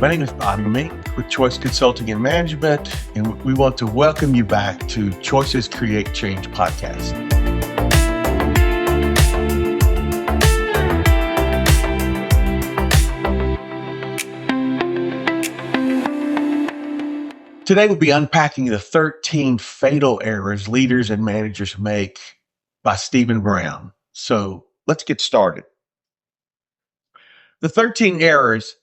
My name is Mink with Choice Consulting and Management, and we want to welcome you back to Choices Create Change podcast. Today we'll be unpacking the 13 fatal errors leaders and managers make by Stephen Brown. So let's get started. The 13 errors: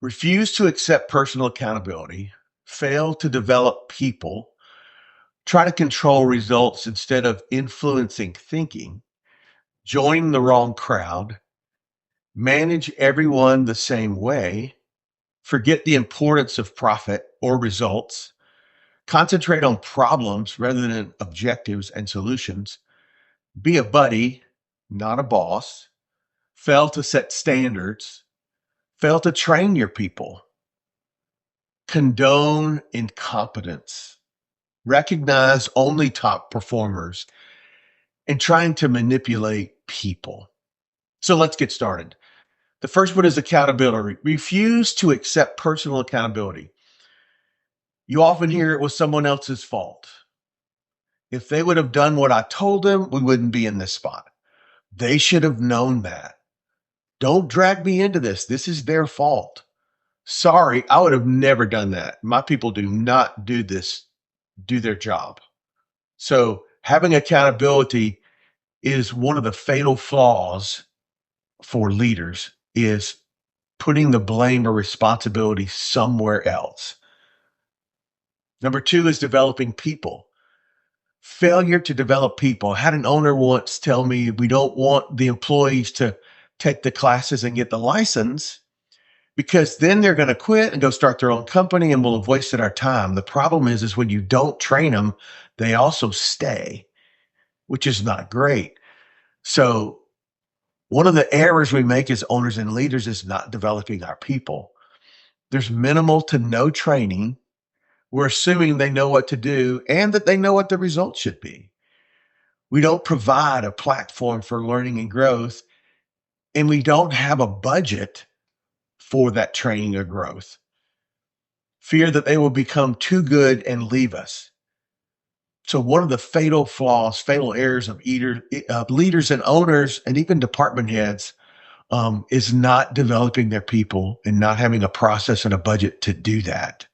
refuse to accept personal accountability, fail to develop people, try to control results instead of influencing thinking, join the wrong crowd, manage everyone the same way, forget the importance of profit or results, concentrate on problems rather than objectives and solutions, be a buddy, not a boss, fail to set standards, fail to train your people, condone incompetence, recognize only top performers, and trying to manipulate people. So let's get started. The first one is accountability. Refuse to accept personal accountability. You often hear it was someone else's fault. If they would have done what I told them, we wouldn't be in this spot. They should have known that. Don't drag me into this. This is their fault. Sorry, I would have never done that. My people do not do this, do their job. So having accountability is one of the fatal flaws for leaders, is putting the blame or responsibility somewhere else. Number two is developing people. Failure to develop people. I had an owner once tell me, we don't want the employees to take the classes and get the license because then they're going to quit and go start their own company and we'll have wasted our time. The problem is when you don't train them, they also stay, which is not great. So one of the errors we make as owners and leaders is not developing our people. There's minimal to no training. We're assuming they know what to do and that they know what the results should be. We don't provide a platform for learning and growth, and we don't have a budget for that training or growth. Fear that they will become too good and leave us. So one of the fatal flaws, fatal errors of leaders and owners and even department heads is not developing their people and not having a process and a budget to do that.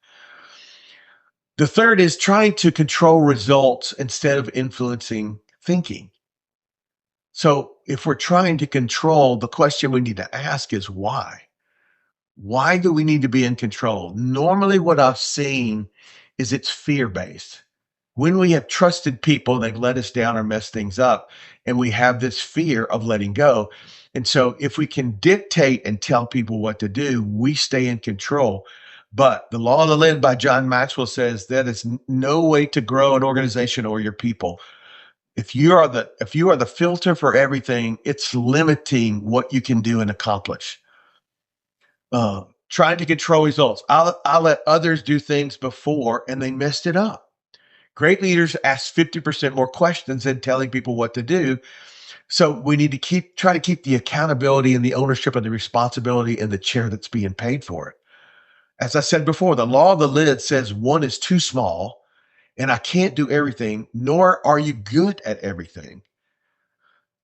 The third is trying to control results instead of influencing thinking. So if we're trying to control, the question we need to ask is why? Why do we need to be in control? Normally what I've seen is it's fear-based. When we have trusted people, they've let us down or messed things up, and we have this fear of letting go. And so if we can dictate and tell people what to do, we stay in control. But the law of the land by John Maxwell says that is no way to grow an organization or your people. If you are the filter for everything, it's limiting what you can do and accomplish. Trying to control results. I'll let others do things before and they messed it up. Great leaders ask 50% more questions than telling people what to do. So we need to try to keep the accountability and the ownership and the responsibility in the chair that's being paid for it. As I said before, the law of the lid says one is too small and I can't do everything, nor are you good at everything.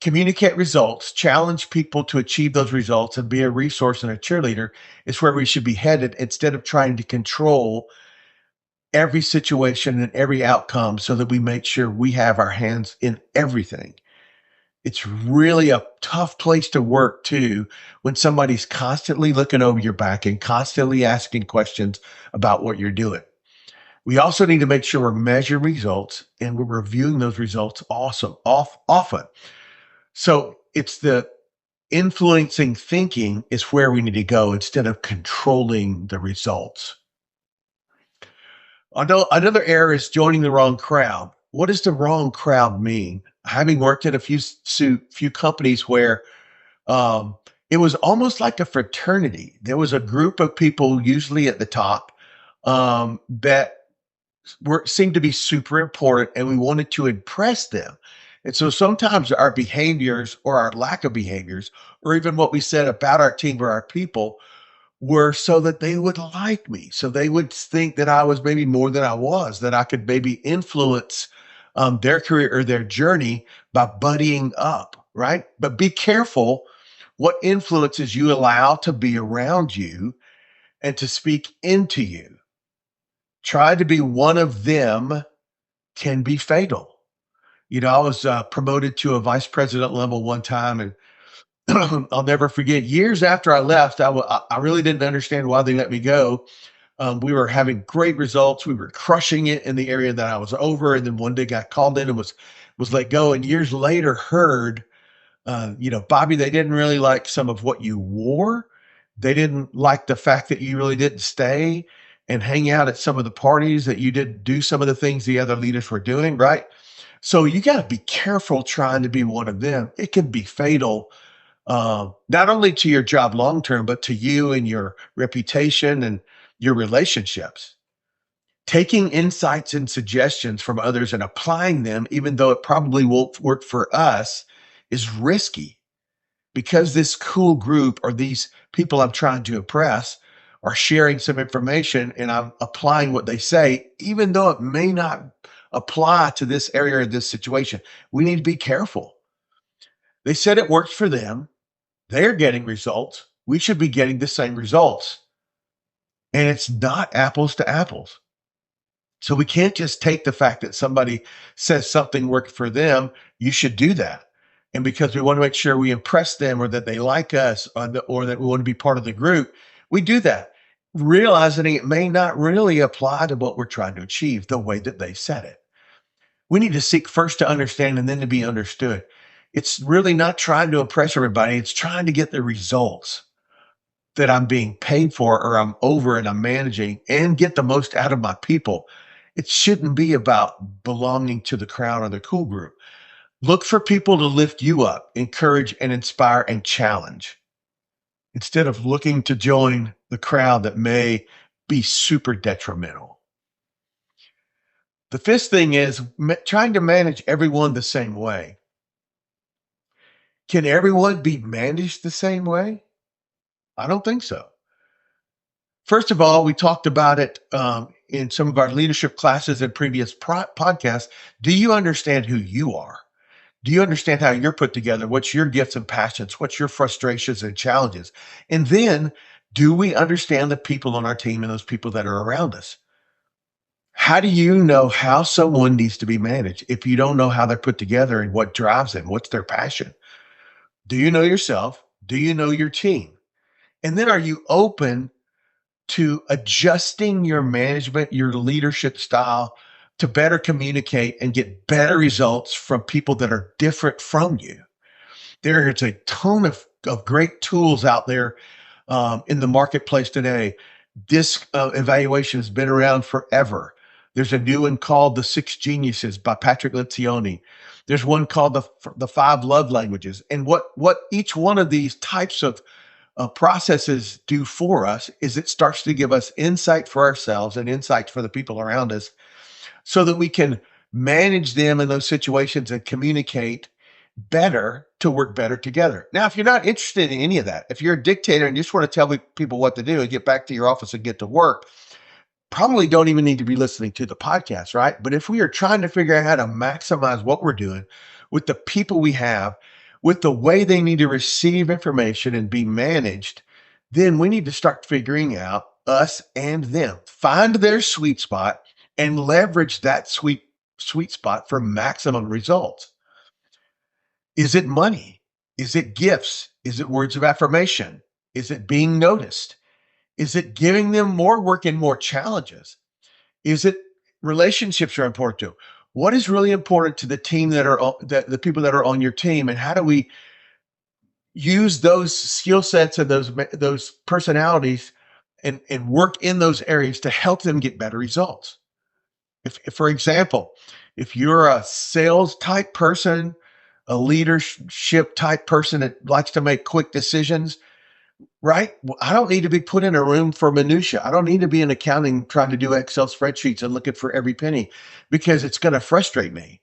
Communicate results, challenge people to achieve those results, and be a resource and a cheerleader is where we should be headed instead of trying to control every situation and every outcome so that we make sure we have our hands in everything. It's really a tough place to work too when somebody's constantly looking over your back and constantly asking questions about what you're doing. We also need to make sure we're measuring results and we're reviewing those results often. So it's the influencing thinking is where we need to go instead of controlling the results. Another error is joining the wrong crowd. What does the wrong crowd mean? Having worked at a few companies where it was almost like a fraternity. There was a group of people, usually at the top, that seemed to be super important, and we wanted to impress them. And so sometimes our behaviors or our lack of behaviors, or even what we said about our team or our people, were so that they would like me, so they would think that I was maybe more than I was, that I could maybe influence their career or their journey by buddying up, right? But be careful what influences you allow to be around you and to speak into you. Try to be one of them can be fatal. I was promoted to a vice president level one time, and I'll never forget. Years after I left, I really didn't understand why they let me go. We were having great results. We were crushing it in the area that I was over, and then one day got called in and was let go. And years later, heard, Bobby, they didn't really like some of what you wore. They didn't like the fact that you really didn't stay and hang out at some of the parties, that you didn't do some of the things the other leaders were doing, right? So you got to be careful trying to be one of them. It can be fatal, not only to your job long term, but to you and your reputation and your relationships. Taking insights and suggestions from others and applying them, even though it probably won't work for us, is risky, because this cool group or these people I'm trying to impress are sharing some information and I'm applying what they say, even though it may not apply to this area or this situation. We need to be careful. They said it works for them. They're getting results. We should be getting the same results. And it's not apples to apples. So we can't just take the fact that somebody says something worked for them. You should do that. And because we want to make sure we impress them, or that they like us, or that we want to be part of the group, we do that, realizing it may not really apply to what we're trying to achieve the way that they said it. We need to seek first to understand and then to be understood. It's really not trying to impress everybody. It's trying to get the results that I'm being paid for, or I'm over and I'm managing, and get the most out of my people. It shouldn't be about belonging to the crowd or the cool group. Look for people to lift you up, encourage and inspire and challenge, instead of looking to join the crowd that may be super detrimental. The fifth thing is trying to manage everyone the same way. Can everyone be managed the same way? I don't think so. First of all, we talked about it in some of our leadership classes and previous podcasts. Do you understand who you are? Do you understand how you're put together? What's your gifts and passions? What's your frustrations and challenges? And then, do we understand the people on our team and those people that are around us? How do you know how someone needs to be managed if you don't know how they're put together and what drives them? What's their passion? Do you know yourself? Do you know your team? And then, are you open to adjusting your management, your leadership style, to better communicate and get better results from people that are different from you? There is a ton of great tools out there in the marketplace today. This evaluation has been around forever. There's a new one called The Six Geniuses by Patrick Lencioni. There's one called the Five Love Languages. And what each one of these types of processes do for us is it starts to give us insight for ourselves and insights for the people around us, so that we can manage them in those situations and communicate better to work better together. Now, if you're not interested in any of that, if you're a dictator and you just want to tell people what to do and get back to your office and get to work, probably don't even need to be listening to the podcast, right? But if we are trying to figure out how to maximize what we're doing with the people we have, with the way they need to receive information and be managed, then we need to start figuring out us and them, find their sweet spot and leverage that sweet spot for maximum results. Is it money? Is it gifts? Is it words of affirmation? Is it being noticed? Is it giving them more work and more challenges? Is it relationships are important to? What is really important to the team the people that are on your team, and how do we use those skill sets and those personalities and work in those areas to help them get better results? If, for example, if you're a sales type person, a leadership type person that likes to make quick decisions, right? Well, I don't need to be put in a room for minutia. I don't need to be in accounting trying to do Excel spreadsheets and looking for every penny, because it's going to frustrate me.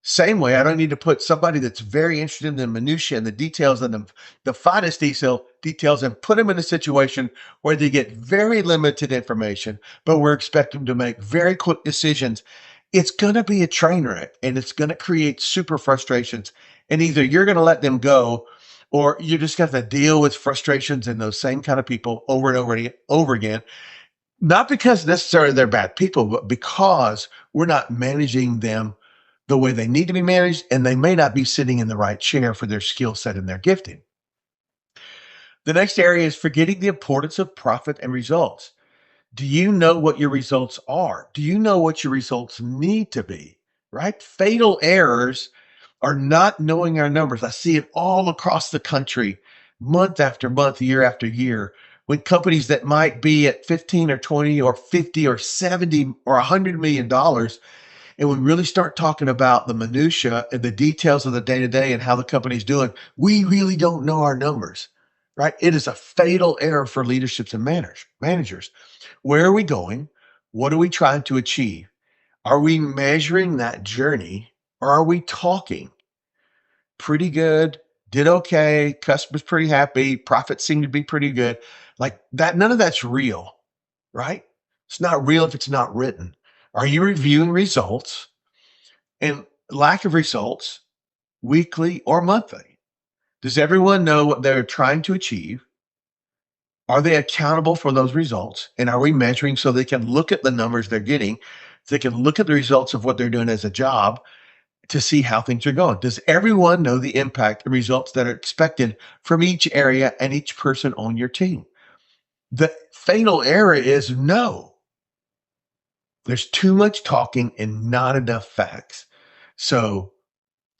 Same way, I don't need to put somebody that's very interested in the minutia and the details and the finest details and put them in a situation where they get very limited information, but we're expecting them to make very quick decisions. It's going to be a train wreck and it's going to create super frustrations. And either you're going to let them go or you're just going to deal with frustrations and those same kind of people over and over again. Not because necessarily they're bad people, but because we're not managing them the way they need to be managed, and they may not be sitting in the right chair for their skill set and their gifting. The next area is forgetting the importance of profit and results. Do you know what your results are? Do you know what your results need to be? Right? Fatal errors are not knowing our numbers. I see it all across the country, month after month, year after year, when companies that might be at 15 or 20 or 50 or 70 or $100 million, and we really start talking about the minutia and the details of the day to day and how the company's doing, we really don't know our numbers, right? It is a fatal error for leaderships and managers. Where are we going? What are we trying to achieve? Are we measuring that journey or are we talking? Pretty good, did okay, customers pretty happy, profits seem to be pretty good. Like that, none of that's real, right? It's not real if it's not written. Are you reviewing results and lack of results weekly or monthly? Does everyone know what they're trying to achieve? Are they accountable for those results? And are we measuring so they can look at the numbers they're getting? They can look at the results of what they're doing as a job to see how things are going. Does everyone know the impact and results that are expected from each area and each person on your team? The fatal error is no. There's too much talking and not enough facts. So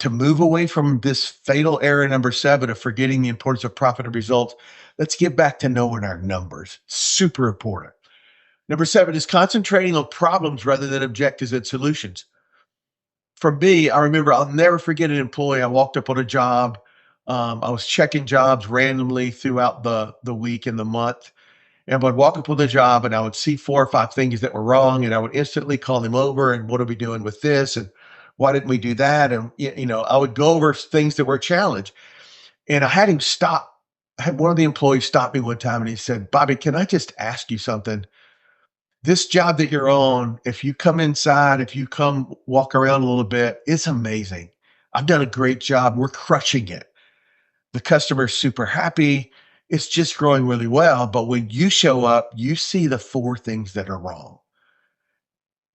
to move away from this fatal error number 7 of forgetting the importance of profit and results, let's get back to knowing our numbers. Super important. Number 7 is concentrating on problems rather than objectives and solutions. For me, I remember I'll never forget an employee. I walked up on a job. I was checking jobs randomly throughout the week and the month. And I would walk up on the job and I would see 4 or 5 things that were wrong. And I would instantly call him over and what are we doing with this? And why didn't we do that? And, I would go over things that were a challenge. And I had him stop. I had one of the employees stop me one time and he said, Bobby, can I just ask you something? This job that you're on, if you come inside, if you come walk around a little bit, it's amazing. I've done a great job. We're crushing it. The customer's super happy. It's just growing really well. But when you show up, you see the 4 things that are wrong.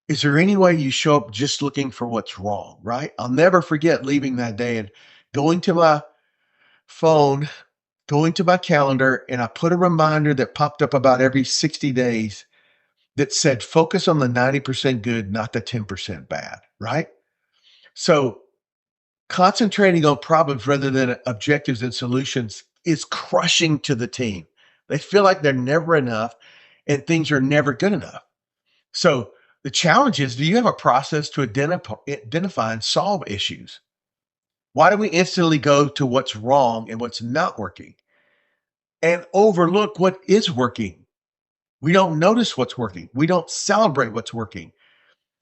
Is there any way you show up just looking for what's wrong, right? I'll never forget leaving that day and going to my phone, going to my calendar, and I put a reminder that popped up about every 60 days that said, focus on the 90% good, not the 10% bad, right? So concentrating on problems rather than objectives and solutions is crushing to the team. They feel like they're never enough and things are never good enough. So the challenge is, do you have a process to identify and solve issues? Why do we instantly go to what's wrong and what's not working and overlook what is working? We don't notice what's working. We don't celebrate what's working,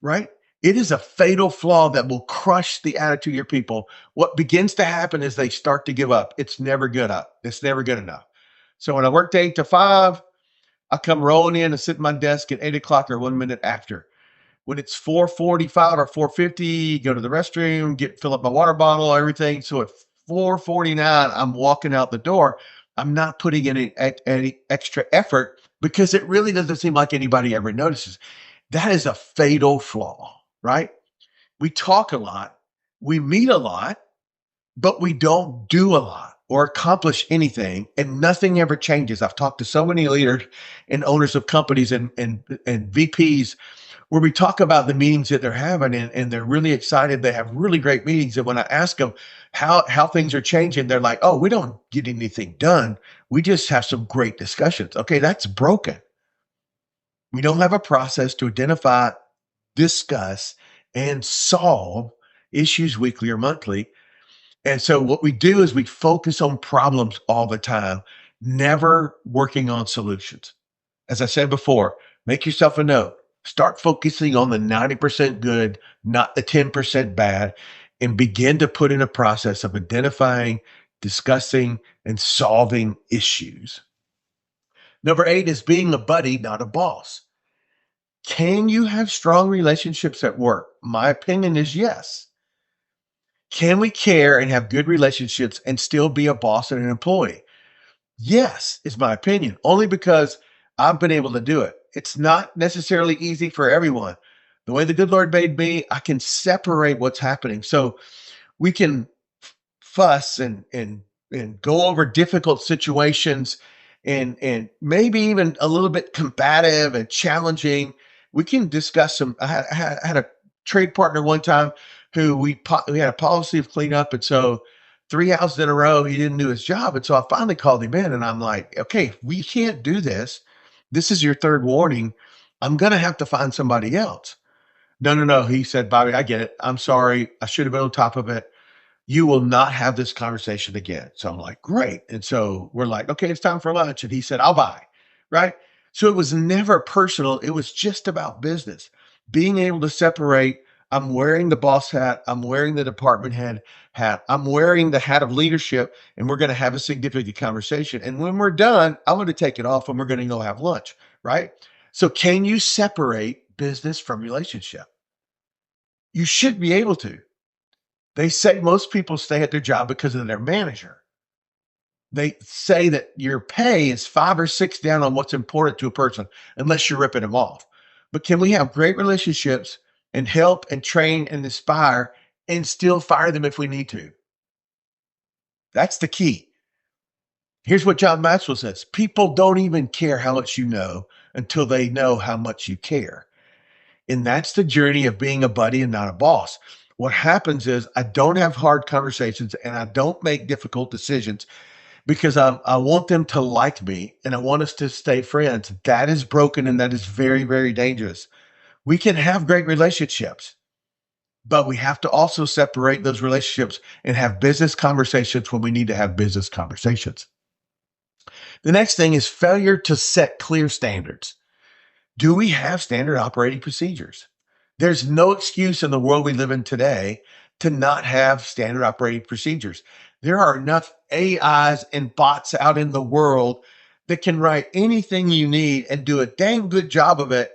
right? It is a fatal flaw that will crush the attitude of your people. What begins to happen is they start to give up. It's never good up. It's never good enough. So when I worked 8 to 5, I come rolling in and sit at my desk at 8 o'clock or 1 minute after. When it's 4:45 or 4:50, go to the restroom, fill up my water bottle, everything. So at 4:49, I'm walking out the door. I'm not putting in any extra effort because it really doesn't seem like anybody ever notices. That is a fatal flaw, right? We talk a lot, we meet a lot, but we don't do a lot or accomplish anything, and nothing ever changes. I've talked to so many leaders and owners of companies and VPs where we talk about the meetings that they're having and they're really excited. They have really great meetings. And when I ask them how things are changing, they're like, oh, we don't get anything done. We just have some great discussions. Okay, that's broken. We don't have a process to identify, discuss, and solve issues weekly or monthly. And so what we do is we focus on problems all the time, never working on solutions. As I said before, make yourself a note. Start focusing on the 90% good, not the 10% bad. and begin to put in a process of identifying, discussing, and solving issues. Number 8 is being a buddy, not a boss. Can you have strong relationships at work? My opinion is yes. Can we care and have good relationships and still be a boss and an employee? Yes, is my opinion, only because I've been able to do it. It's not necessarily easy for everyone. The way the good Lord made me, I can separate what's happening. So we can fuss and go over difficult situations and maybe even a little bit combative and challenging. We can discuss some. I had a trade partner one time who we had a policy of cleanup, and so 3 houses in a row he didn't do his job, and so I finally called him in, and I'm like, okay, we can't do this. This is your third warning. I'm gonna have to find somebody else. No, no, no. He said, Bobby, I get it. I'm sorry. I should have been on top of it. You will not have this conversation again. So I'm like, great. And so we're like, okay, it's time for lunch. And he said, I'll buy. Right. So it was never personal. It was just about business. Being able to separate, I'm wearing the boss hat, I'm wearing the department head hat, I'm wearing the hat of leadership, and we're going to have a significant conversation. And when we're done, I'm going to take it off and we're going to go have lunch. Right. So can you separate business from relationship? You should be able to. They say most people stay at their job because of their manager. They say that your pay is 5 or 6 down on what's important to a person, unless you're ripping them off. But can we have great relationships and help and train and inspire and still fire them if we need to? That's the key. Here's what John Maxwell says: people don't even care how much you know until they know how much you care. And that's the journey of being a buddy and not a boss. What happens is I don't have hard conversations and I don't make difficult decisions because I want them to like me and I want us to stay friends. That is broken and that is very, very dangerous. We can have great relationships, but we have to also separate those relationships and have business conversations when we need to have business conversations. The next thing is failure to set clear standards. Do we have standard operating procedures? There's no excuse in the world we live in today to not have standard operating procedures. There are enough AIs and bots out in the world that can write anything you need and do a dang good job of it.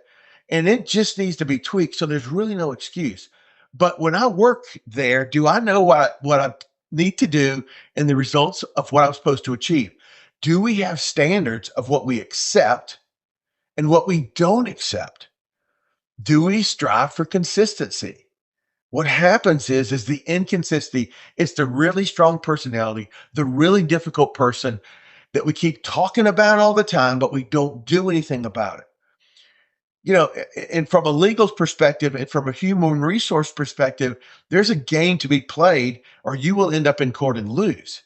And it just needs to be tweaked. So there's really no excuse. But when I work there, do I know what I need to do and the results of what I'm supposed to achieve? Do we have standards of what we accept and what we don't accept? Do we strive for consistency? What happens is the inconsistency. It's the really strong personality, the really difficult person that we keep talking about all the time, but we don't do anything about it. And from a legal perspective and from a human resource perspective, there's a game to be played, or you will end up in court and lose,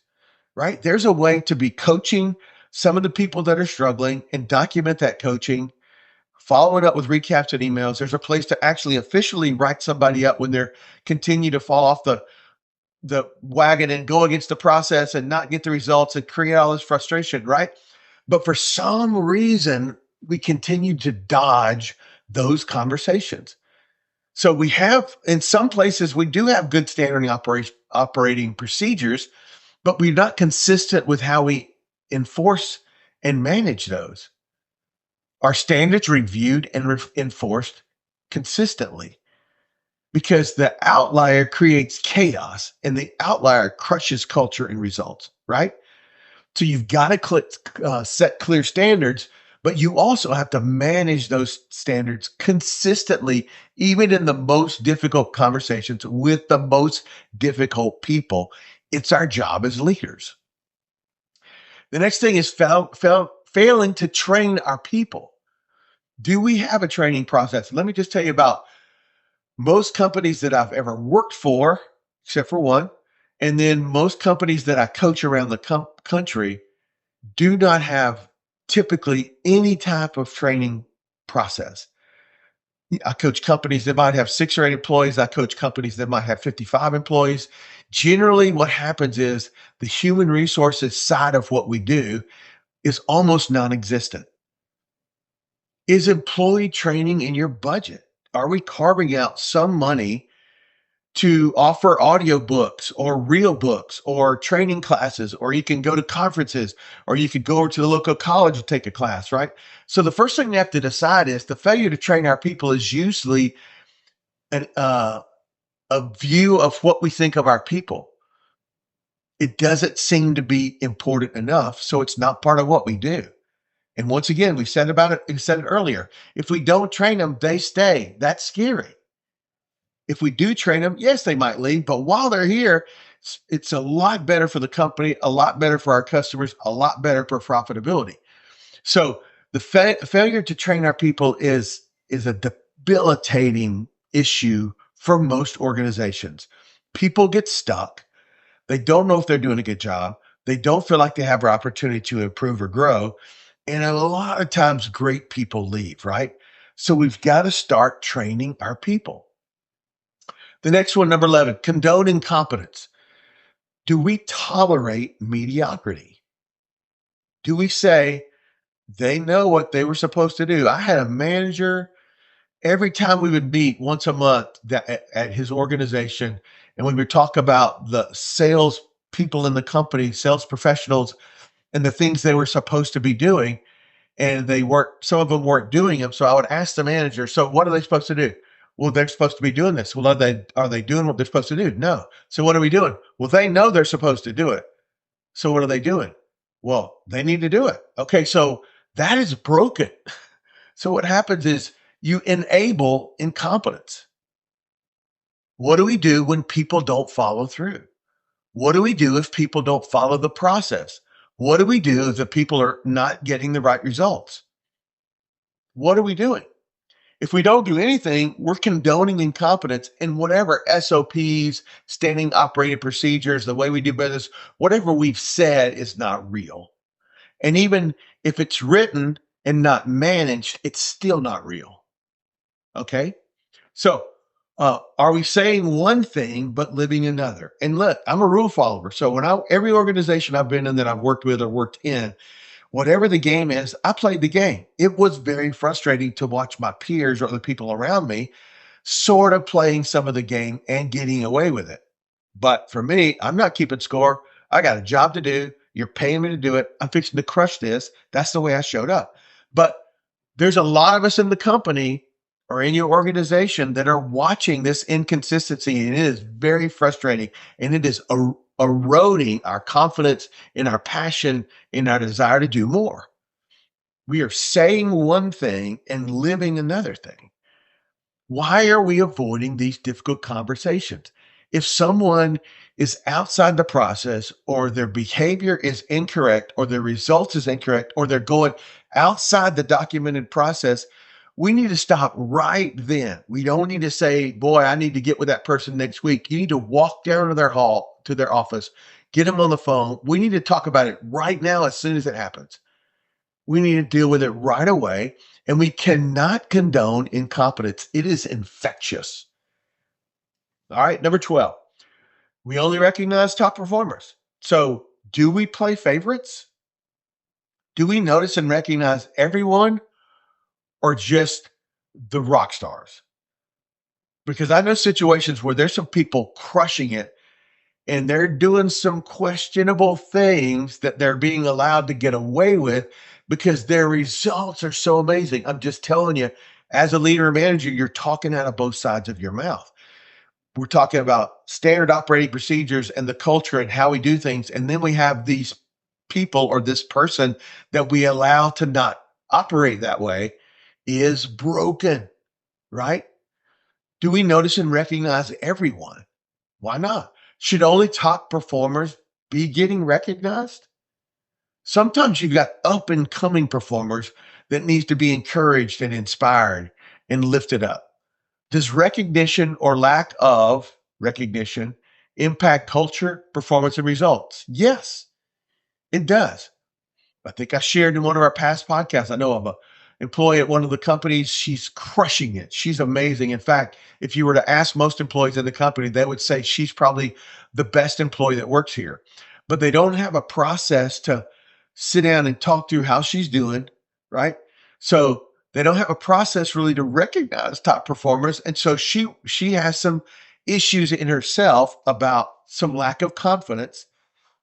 right? There's a way to be coaching some of the people that are struggling and document that coaching, follow it up with recaps and emails. There's a place to actually officially write somebody up when they're continue to fall off the wagon and go against the process and not get the results and create all this frustration, right? But for some reason, we continue to dodge those conversations. So we have, in some places, we do have good standard operating procedures, but we're not consistent with how we enforce and manage those. Are standards reviewed and enforced consistently? Because the outlier creates chaos and the outlier crushes culture and results, right? So you've got to set clear standards, but you also have to manage those standards consistently, even in the most difficult conversations with the most difficult people. It's our job as leaders. The next thing is failing to train our people. Do we have a training process? Let me just tell you about most companies that I've ever worked for, except for one, and then most companies that I coach around the country do not have typically any type of training process. I coach companies that might have 6 or 8 employees. I coach companies that might have 55 employees. Generally, what happens is the human resources side of what we do is almost non-existent. Is employee training in your budget? Are we carving out some money to offer audio books or real books or training classes, or you can go to conferences, or you could go over to the local college and take a class, right? So the first thing we have to decide is the failure to train our people is usually an, a view of what we think of our people. It doesn't seem to be important enough, so it's not part of what we do. And once again, we said it earlier. If we don't train them, they stay. That's scary. If we do train them, yes, they might leave, but while they're here, it's a lot better for the company, a lot better for our customers, a lot better for profitability. So the failure to train our people is a debilitating issue for most organizations. People get stuck. They don't know if they're doing a good job. They don't feel like they have an opportunity to improve or grow. And a lot of times, great people leave, right? So we've got to start training our people. The next one, number 11, condone incompetence. Do we tolerate mediocrity? Do we say they know what they were supposed to do? I had a manager every time we would meet once a month at his organization, and we would talk about the sales people in the company, sales professionals, and the things they were supposed to be doing. And some of them weren't doing them. So I would ask the manager, so what are they supposed to do? Well, they're supposed to be doing this. Well, are they doing what they're supposed to do? No. So what are we doing? Well, they know they're supposed to do it. So what are they doing? Well, they need to do it. Okay. So that is broken. So what happens is you enable incompetence. What do we do when people don't follow through? What do we do if people don't follow the process? What do we do if the people are not getting the right results? What are we doing? If we don't do anything, we're condoning incompetence in whatever SOPs, standing operating procedures, the way we do business, whatever we've said is not real. And even if it's written and not managed, it's still not real. Okay? So, are we saying one thing but living another? And look, I'm a rule follower. So every organization I've been in that I've worked with or worked in, whatever the game is, I played the game. It was very frustrating to watch my peers or the people around me sort of playing some of the game and getting away with it. But for me, I'm not keeping score. I got a job to do. You're paying me to do it. I'm fixing to crush this. That's the way I showed up. But there's a lot of us in the company or in your organization that are watching this inconsistency, and it is very frustrating, and it is eroding our confidence in our passion, in our desire to do more. We are saying one thing and living another thing. Why are we avoiding these difficult conversations? If someone is outside the process, or their behavior is incorrect, or their results is incorrect, or they're going outside the documented process, we need to stop right then. We don't need to say, boy, I need to get with that person next week. You need to walk down to their hall, to their office, get them on the phone. We need to talk about it right now as soon as it happens. We need to deal with it right away. And we cannot condone incompetence. It is infectious. All right, number 12. We only recognize top performers. So, do we play favorites? Do we notice and recognize everyone, or just the rock stars? Because I know situations where there's some people crushing it and they're doing some questionable things that they're being allowed to get away with because their results are so amazing. I'm just telling you, as a leader and manager, you're talking out of both sides of your mouth. We're talking about standard operating procedures and the culture and how we do things. And then we have these people or this person that we allow to not operate that way is broken, right? Do we notice and recognize everyone? Why not? Should only top performers be getting recognized? Sometimes you've got up and coming performers that needs to be encouraged and inspired and lifted up. Does recognition or lack of recognition impact culture, performance, and results? Yes, it does. I think I shared in one of our past podcasts, I know of a employee at one of the companies. She's crushing it. She's amazing. In fact, if you were to ask most employees in the company, they would say she's probably the best employee that works here. But they don't have a process to sit down and talk through how she's doing, right? So they don't have a process really to recognize top performers. And so she has some issues in herself about some lack of confidence.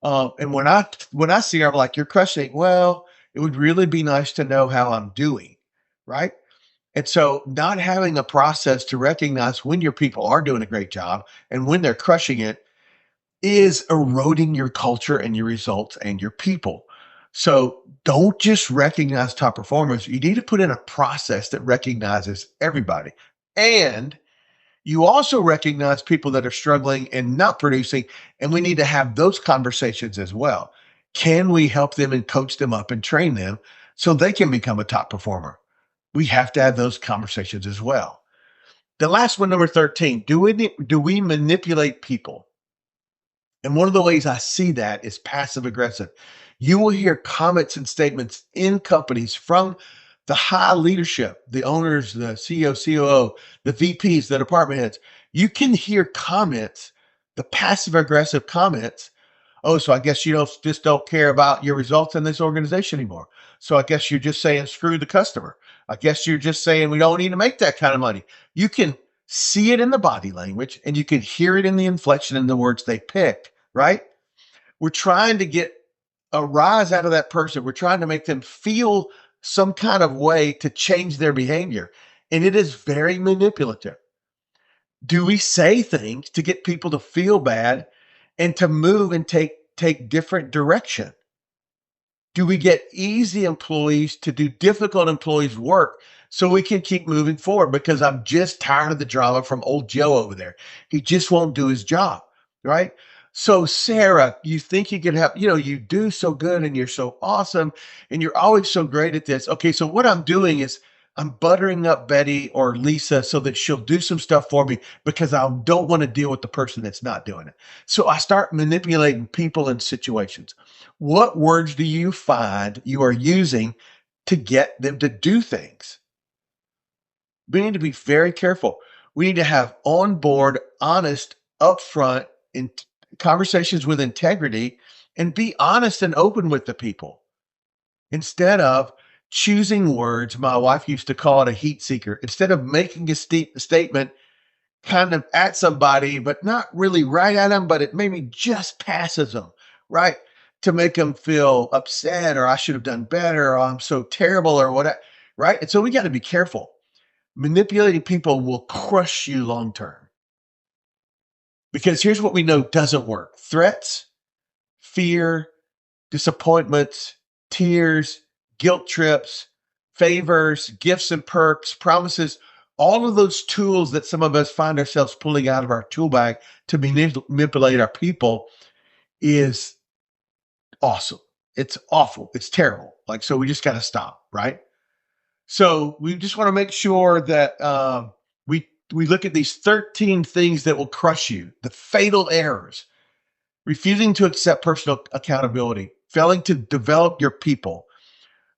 And when I see her, I'm like, "You're crushing it." Well, it would really be nice to know how I'm doing, right? And so, not having a process to recognize when your people are doing a great job and when they're crushing it is eroding your culture and your results and your people. So don't just recognize top performers. You need to put in a process that recognizes everybody. And you also recognize people that are struggling and not producing. And we need to have those conversations as well. Can we help them and coach them up and train them so they can become a top performer? We have to have those conversations as well. The last one, number 13, do we manipulate people? And one of the ways I see that is passive aggressive. You will hear comments and statements in companies from the high leadership, the owners, the CEO, COO, the VPs, the department heads. You can hear comments, the passive aggressive comments. Oh, so I guess you just don't care about your results in this organization anymore. So I guess you're just saying screw the customer. I guess you're just saying we don't need to make that kind of money. You can see it in the body language and you can hear it in the inflection in the words they pick, right? We're trying to get a rise out of that person. We're trying to make them feel some kind of way to change their behavior. And it is very manipulative. Do we say things to get people to feel bad and to move and take different direction? Do we get easy employees to do difficult employees' work so we can keep moving forward? Because I'm just tired of the drama from old Joe over there. He just won't do his job, right? So, Sarah, you think you can help, you do so good and you're so awesome and you're always so great at this. Okay, so what I'm doing is I'm buttering up Betty or Lisa so that she'll do some stuff for me because I don't want to deal with the person that's not doing it. So I start manipulating people and situations. What words do you find you are using to get them to do things? We need to be very careful. We need to have on board, honest, upfront, in conversations with integrity and be honest and open with the people instead of choosing words. My wife used to call it a heat seeker. Instead of making a statement kind of at somebody, but not really right at them, but it maybe just passes them, right? To make them feel upset or I should have done better or I'm so terrible or whatever, right? And so we got to be careful. Manipulating people will crush you long term because here's what we know doesn't work: threats, fear, disappointments, tears, guilt trips, favors, gifts and perks, promises, all of those tools that some of us find ourselves pulling out of our tool bag to manipulate our people is awesome. It's awful. It's terrible. Like, so we just got to stop, right? So we just want to make sure that we look at these 13 things that will crush you, the fatal errors: refusing to accept personal accountability, failing to develop your people,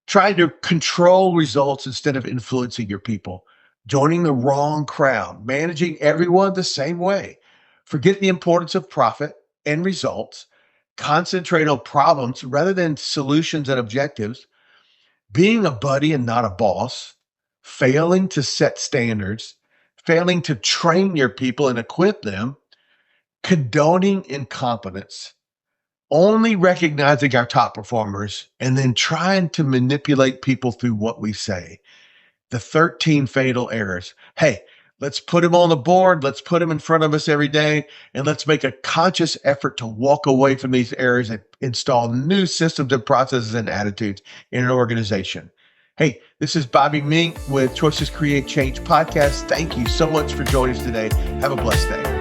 trying to control results instead of influencing your people, joining the wrong crowd, managing everyone the same way, forget the importance of profit and results, concentrate on problems rather than solutions and objectives, being a buddy and not a boss, failing to set standards, failing to train your people and equip them, condoning incompetence, only recognizing our top performers, and then trying to manipulate people through what we say. The 13 fatal errors. Hey, let's put them on the board. Let's put them in front of us every day. And let's make a conscious effort to walk away from these errors and install new systems and processes and attitudes in an organization. Hey, this is Bobby Mink with Choices Create Change podcast. Thank you so much for joining us today. Have a blessed day.